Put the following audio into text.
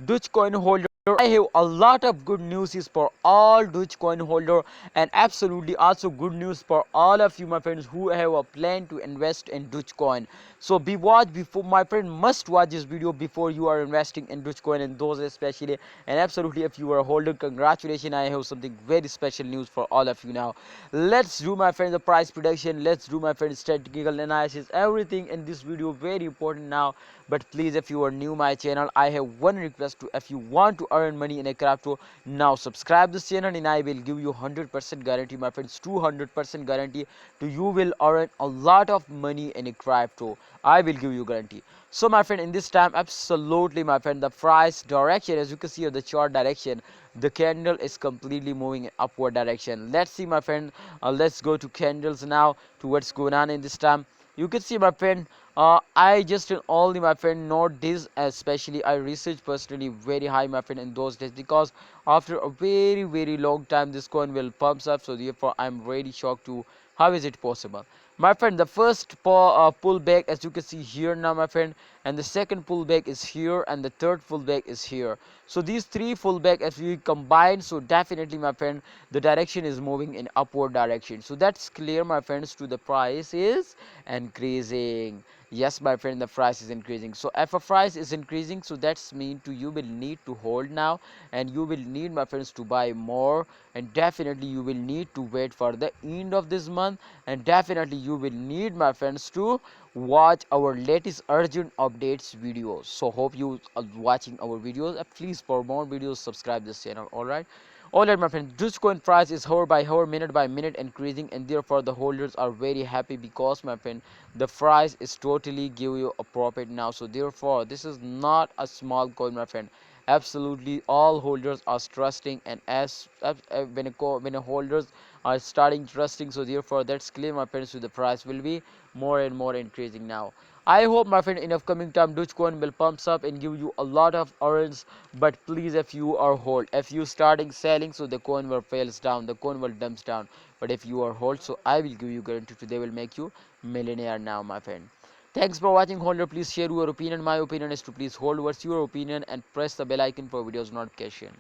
Dogecoin holder. I have a lot of good news is for all Dogecoin holder, and absolutely also good news for all of you my friends who have a plan to invest in Dogecoin. So be watch before my friend must watch this video before you are investing in Dogecoin, and those especially. And absolutely, if you are a holder, congratulations, I have something very special news for all of you now. Let's do my friend the price prediction, let's do my friend statistical analysis, everything in this video very important now. But please, if you are new my channel, I have one request to, if you want to earn money in a crypto, now subscribe this channel and I will give you 100% guarantee my friends, 200% guarantee to you will earn a lot of money in a crypto. I will give you guarantee. So my friend, in this time, absolutely my friend, the price direction, as you can see of the chart direction, the candle is completely moving in upward direction. Let's see my friend, let's go to candles now, to what's going on in this time. You can see my friend, I just only my friend note this, especially I research personally very high my friend in those days, because after a very long time this coin will pumps up. So therefore I'm really shocked to how is it possible my friend. The first pullback, as you can see here now my friend, and the second pullback is here, and the third pullback is here. So these three pullback as we combine, so definitely my friend the direction is moving in upward direction. So that's clear my friends, to the price is increasing. Yes my friend, the price is increasing. So if a price is increasing, so that's mean to you will need to hold now, and you will need my friends to buy more, and definitely you will need to wait for the end of this month, and definitely you will need my friends to watch our latest urgent updates videos. So hope you are watching our videos. Please, for more videos, subscribe this channel. Alright my friend, Dogecoin price is hour by hour, minute by minute increasing, and therefore the holders are very happy, because my friend the price is totally give you a profit now. So therefore this is not a small coin my friend. Absolutely all holders are trusting, and when a holders are starting trusting, so therefore that's clear my friends, so the price will be more and more increasing now. I hope my friend in upcoming time Dogecoin will pumps up and give you a lot of earns. But please, if you are hold, if you starting selling, so the coin will fails down, the coin will dumps down. But if you are hold, so I will give you guarantee to they will make you millionaire now my friend. Thanks for watching holder. Please share your opinion. My opinion is to please hold what's your opinion, and press the bell icon for videos notification.